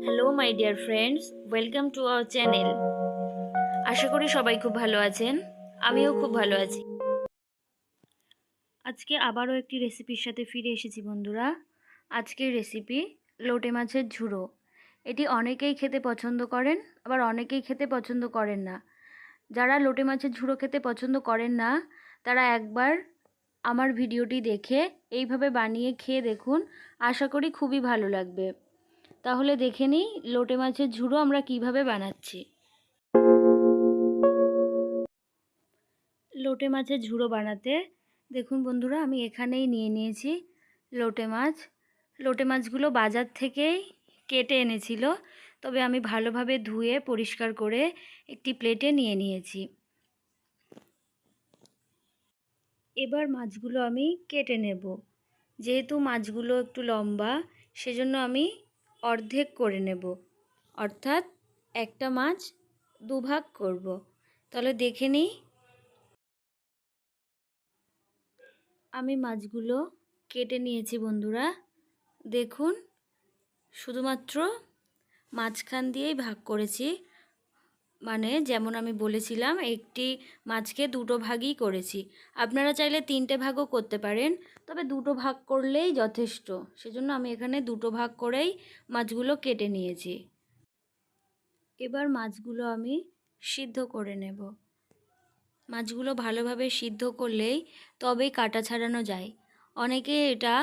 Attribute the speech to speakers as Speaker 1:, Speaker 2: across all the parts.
Speaker 1: Hello my dear friends, welcome to our channel. আশা করি সবাই খুব ভালো আছেন। আমিও খুব ভালো আছি। আজকে আবারও একটি রেসিপির সাথে ফিরে এসেছি বন্ধুরা। আজকের রেসিপি লোটে মাছের ঝুড়ো। এটি অনেকেই খেতে পছন্দ করেন, আবার অনেকেই খেতে পছন্দ করেন না। যারা লোটে মাছের ঝুড়ো খেতে পছন্দ করেন না, তারা একবার আমার ভিডিওটি দেখে এইভাবে বানিয়ে খেয়ে দেখুন। আশা করি খুবই ভালো লাগবে। তাহলে দেখে নিই লোটে মাছের ঝুড়ো আমরা কিভাবে বানাচ্ছি। লোটে মাছের ঝুড়ো বানাতে দেখুন বন্ধুরা, আমি এখানেই নিয়ে নিয়েছি লোটে মাছ। লোটে মাছগুলো বাজার থেকেই কেটে এনেছিল, তবে আমি ভালোভাবে ধুয়ে পরিষ্কার করে একটি প্লেটে নিয়ে নিয়েছি। এবার মাছগুলো আমি কেটে নেব। যেহেতু মাছগুলো একটু লম্বা, সেজন্য আমি অর্ধেক করে নেব, অর্থাৎ একটা মাছ দুভাগ করব। তাহলে দেখে নিই। আমি মাছগুলো কেটে নিয়েছি বন্ধুরা। দেখুন, শুধুমাত্র মাঝখান দিয়েই ভাগ করেছি, মানে যেমন আমি বলেছিলাম একটি মাছকে দুটো ভাগই করেছি। আপনারা চাইলে তিনটে ভাগও করতে পারেন, তবে দুটো ভাগ করলেই যথেষ্ট। সেজন্য আমি এখানে দুটো ভাগ করেই মাছগুলো কেটে নিয়েছি। এবার মাছগুলো আমি সিদ্ধ করে নেব। মাছগুলো ভালোভাবে সিদ্ধ করলেই তবেই কাটা ছাড়ানো যায়। অনেকে এটা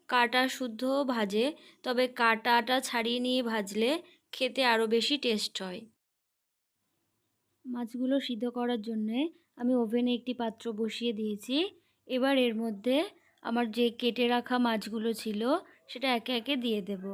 Speaker 1: কাটা শুদ্ধ ভাজে, তবে কাটাটা ছাড়িয়ে নিয়ে ভাজলে খেতে আরও বেশি টেস্ট হয়। মাছগুলো সিদ্ধ করার জন্যে আমি ওভেনে একটি পাত্র বসিয়ে দিয়েছি। এবার এর মধ্যে আমার যে কেটে রাখা মাছগুলো ছিল সেটা একে একে দিয়ে দেব।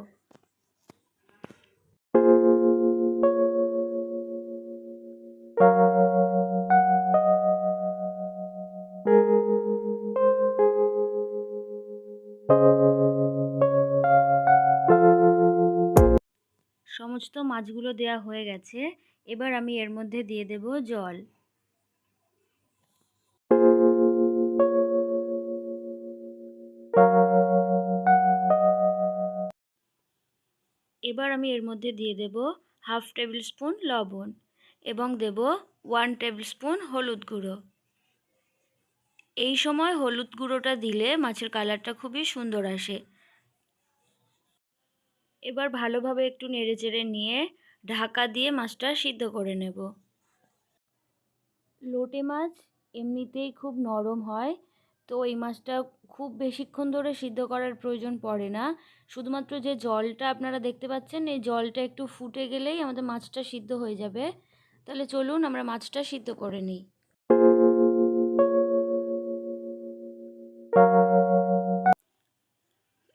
Speaker 1: সমস্ত মাছগুলো দেয়া হয়ে গেছে। এবার আমি এর মধ্যে দিয়ে দেব জল। এবার আমি এর মধ্যে দিয়ে দেব হাফ টেবিল স্পুন লবণ এবং দেব 1 টেবিল স্পুন হলুদ গুঁড়ো। এই সময় হলুদ গুঁড়োটা দিলে মাছের কালারটা খুবই সুন্দর আসে। এবার ভালোভাবে একটু নেড়েচেড়ে নিয়ে ঢাকা দিয়ে মাছটা সিদ্ধ করে নেব। লোটে মাছ এমনিতেই খুব নরম হয়, তো এই মাছটা খুব বেশিক্ষণ ধরে সিদ্ধ করার প্রয়োজন পড়ে না। শুধুমাত্র যে জলটা আপনারা দেখতে পাচ্ছেন, এই জলটা একটু ফুটে গেলেই আমাদের মাছটা সিদ্ধ হয়ে যাবে। তাহলে চলুন আমরা মাছটা সিদ্ধ করে নিই।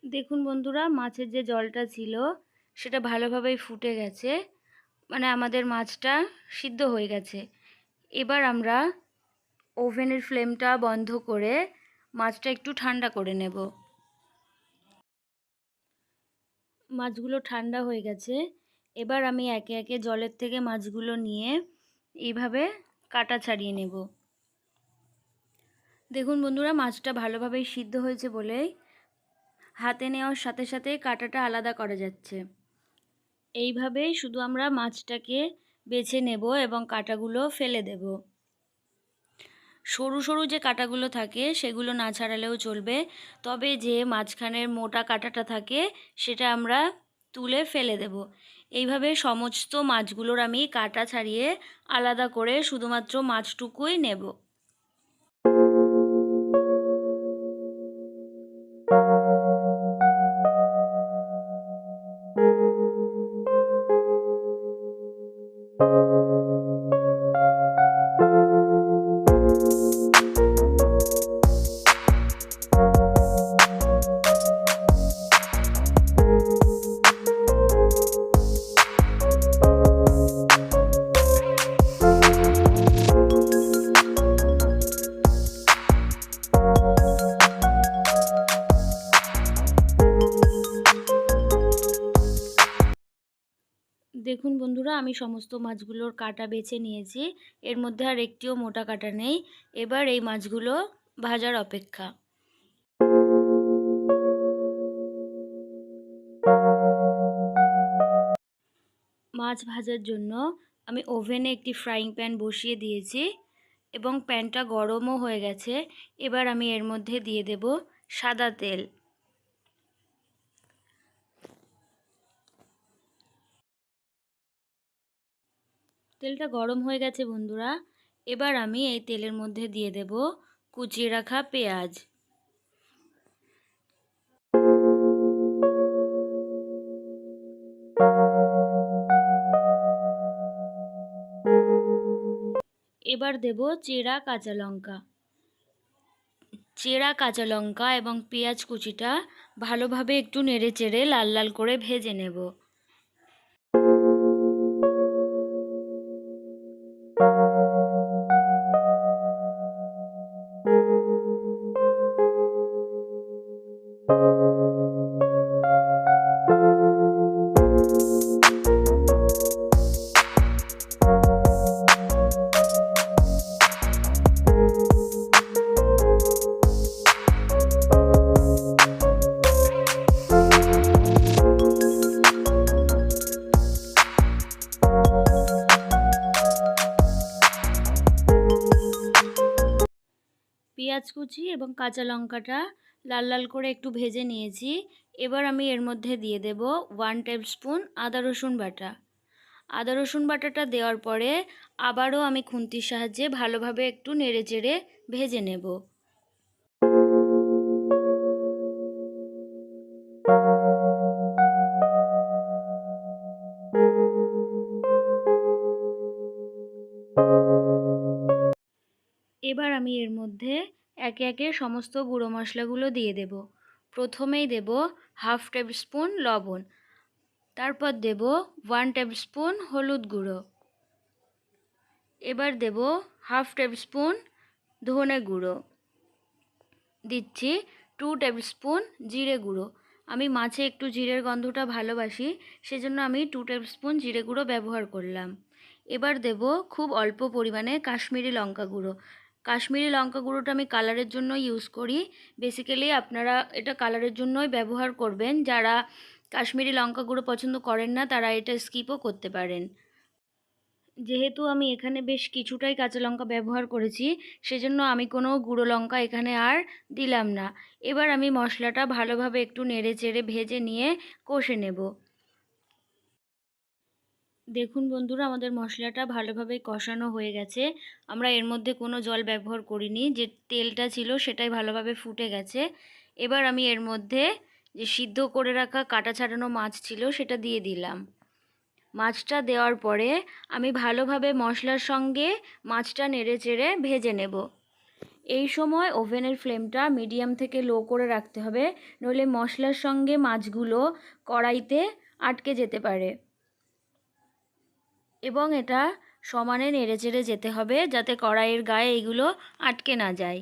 Speaker 1: দেখুন বন্ধুরা, মাছের যে জলটা ছিল সেটা ভালোভাবেই ফুটে গেছে, মানে আমাদের মাছটা সিদ্ধ হয়ে গেছে। এবার আমরা ওভেনের ফ্লেমটা বন্ধ করে মাছটা একটু ঠান্ডা করে নেব। মাছগুলো ঠান্ডা হয়ে গেছে। এবার আমি একে একে জলের থেকে মাছগুলো নিয়ে এইভাবে কাটা ছাড়িয়ে নেব। দেখুন বন্ধুরা, মাছটা ভালোভাবেই সিদ্ধ হয়েছে বলেই হাতে নেওয়ার সাথে সাথে কাঁটাটা আলাদা করা যাচ্ছে। এইভাবেই শুধু আমরা মাছটাকে বেছে নেব এবং কাঁটাগুলো ফেলে দেব। সরু সরু যে কাঁটাগুলো থাকে সেগুলো না ছাড়ালেও চলবে, তবে যে মাঝখানের মোটা কাঁটাটা থাকে সেটা আমরা তুলে ফেলে দেব। এইভাবে সমস্ত মাছগুলোর আমি কাঁটা ছাড়িয়ে আলাদা করে শুধুমাত্র মাছটুকুই নেব। দেখুন বন্ধুরা, আমি সমস্ত মাছগুলোর কাঁটা বেছে নিয়েছি। এর মধ্যে আর একটিও মোটা কাঁটা নেই। এবার এই মাছগুলো ভাজার অপেক্ষা। মাছ ভাজার জন্য আমি ওভেনে একটি ফ্রাইং প্যান বসিয়ে দিয়েছি এবং প্যানটা গরমও হয়ে গেছে। এবার আমি এর মধ্যে দিয়ে দেব সাদা তেল। তেলটা গরম হয়ে গেছে বন্ধুরা। এবার আমি এই তেলের মধ্যে দিয়ে দেব কুচিয়ে রাখা পেঁয়াজ। এবার দেব চেরা কাঁচা লঙ্কা। চেরা কাঁচা লঙ্কা এবং পেঁয়াজ কুচিটা ভালোভাবে একটু নেড়েচেড়ে লাল লাল করে ভেজে নেব। পেঁয়াজ কুচি এবং কাঁচা লঙ্কাটা লাল লাল করে একটু ভেজে নিয়েছি। এবার আমি এর মধ্যে দিয়ে দেব 1 টেবিলস্পুন আদা রসুন বাটা। আদা রসুন বাটাটা দেওয়ার পরে আবারও আমি খুন্তির সাহায্যে ভালোভাবে একটু নেড়েচেড়ে ভেজে নেব। এবার আমি এর মধ্যে একে একে সমস্ত গুঁড়ো মশলাগুলো দিয়ে দেব। প্রথমেই দেব 1/2 টেবিলস্পুন লবণ, তারপর দেব 1 টেবিলস্পুন হলুদ গুঁড়ো, এবার দেব 1/2 টেবিলস্পুন ধনে গুঁড়ো, দিচ্ছি 2 টেবিলস্পুন জিরে গুঁড়ো। আমি মাছে একটু জিরের গন্ধটা ভালোবাসি, সেজন্য আমি 2 টেবিলস্পুন জিরে গুঁড়ো ব্যবহার করলাম। এবার দেব খুব অল্প পরিমাণে কাশ্মীরি লঙ্কা গুঁড়ো। কাশ্মীরি লঙ্কা গুঁড়োটা আমি কালারের জন্য ইউজ করি। বেসিক্যালি আপনারা এটা কালারের জন্যই ব্যবহার করবেন। যারা কাশ্মীরি লঙ্কা গুঁড়ো পছন্দ করেন না তারা এটা স্কিপও করতে পারেন। যেহেতু আমি এখানে বেশ কিছুটাই কাঁচা লঙ্কা ব্যবহার করেছি, সেজন্য আমি কোনো গুঁড়ো লঙ্কা এখানে আর দিলাম না। এবার আমি মশলাটা ভালোভাবে একটু নেড়েচেড়ে ভেজে নিয়ে কষে নেব। দেখুন বন্ধুরা, আমাদের মশলাটা ভালোভাবে কষানো হয়ে গেছে। আমরা এর মধ্যে কোনো জল ব্যবহার করিনি, যে তেলটা ছিল সেটাই ভালোভাবে ফুটে গেছে। এবার আমি এর মধ্যে যে সিদ্ধ করে রাখা কাটা ছাড়ানো মাছ ছিল সেটা দিয়ে দিলাম। মাছটা দেওয়ার পরে আমি ভালোভাবে মশলার সঙ্গে মাছটা নেড়েচেড়ে ভেজে নেব। এই সময় ওভেনের ফ্লেমটা মিডিয়াম থেকে লো করে রাখতে হবে, নইলে মশলার সঙ্গে মাছগুলো কড়াইতে আটকে যেতে পারে। এবং এটা সমানে নেড়েচেড়ে যেতে হবে যাতে কড়াইয়ের গায়ে এগুলো আটকে না যায়।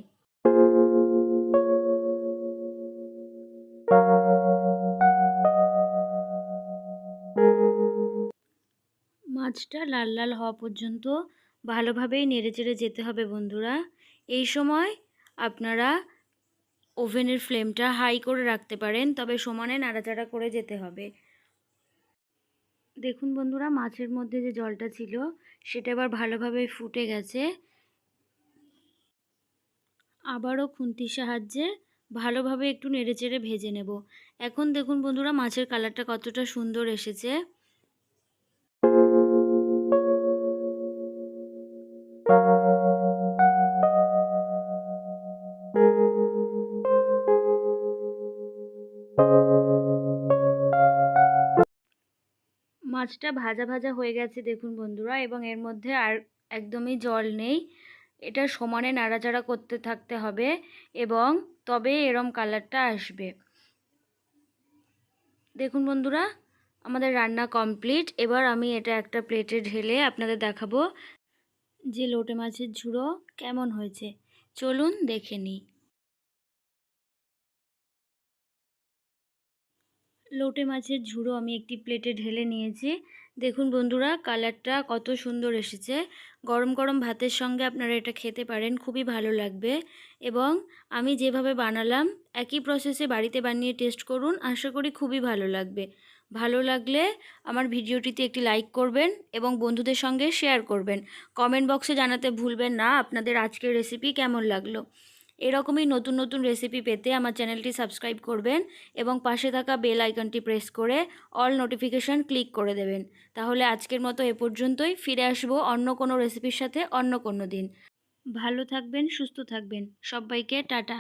Speaker 1: মাছটা লাল লাল হওয়া পর্যন্ত ভালোভাবেই নেড়েচেড়ে যেতে হবে বন্ধুরা। এই সময় আপনারা ওভেনের ফ্লেমটা হাই করে রাখতে পারেন, তবে সমানে নাড়াচাড়া করে যেতে হবে। দেখুন বন্ধুরা, মাছের মধ্যে যে জলটা ছিল সেটা এবার ভালোভাবে ফুটে গেছে। আবারও খুন্তির সাহায্যে ভালোভাবে একটু নেড়েচেড়ে ভেজে নেব। এখন দেখুন বন্ধুরা, মাছের কালারটা কতটা সুন্দর এসেছে। মাছটা ভাজা ভাজা হয়ে গেছে দেখুন বন্ধুরা, এবং এর মধ্যে আর একদমই জল নেই। এটা সমানে নাড়াচাড়া করতে থাকতে হবে এবং তবে এরম কালারটা আসবে। দেখুন বন্ধুরা, আমাদের রান্না কমপ্লিট। এবার আমি এটা একটা প্লেটে ঢেলে আপনাদের দেখাবো যে লোটে মাছের ঝুড়ো কেমন হয়েছে। চলুন দেখে নিই। লোটে মাছের ঝুড়ো আমি একটি প্লেটে ঢেলে নিয়েছি। দেখুন বন্ধুরা, কালারটা কত সুন্দর এসেছে। গরম গরম ভাতের সঙ্গে আপনারা এটা খেতে পারেন, খুবই ভালো লাগবে। এবং আমি যেভাবে বানালাম একই প্রসেসে বাড়িতে বানিয়ে টেস্ট করুন, আশা করি খুবই ভালো লাগবে। ভালো লাগলে আমার ভিডিওটিতে একটি লাইক করবেন এবং বন্ধুদের সঙ্গে শেয়ার করবেন। কমেন্ট বক্সে জানাতে ভুলবেন না আপনাদের আজকের রেসিপি কেমন লাগলো। এরকমই নতুন নতুন রেসিপি পেতে আমার চ্যানেলটি সাবস্ক্রাইব করবেন এবং পাশে থাকা বেল আইকনটি প্রেস করে অল নোটিফিকেশান ক্লিক করে দেবেন। তাহলে আজকের মতো এ পর্যন্তই। ফিরে আসবো অন্য কোনো রেসিপির সাথে অন্য কোনো দিন। ভালো থাকবেন, সুস্থ থাকবেন। সবাইকে টাটা।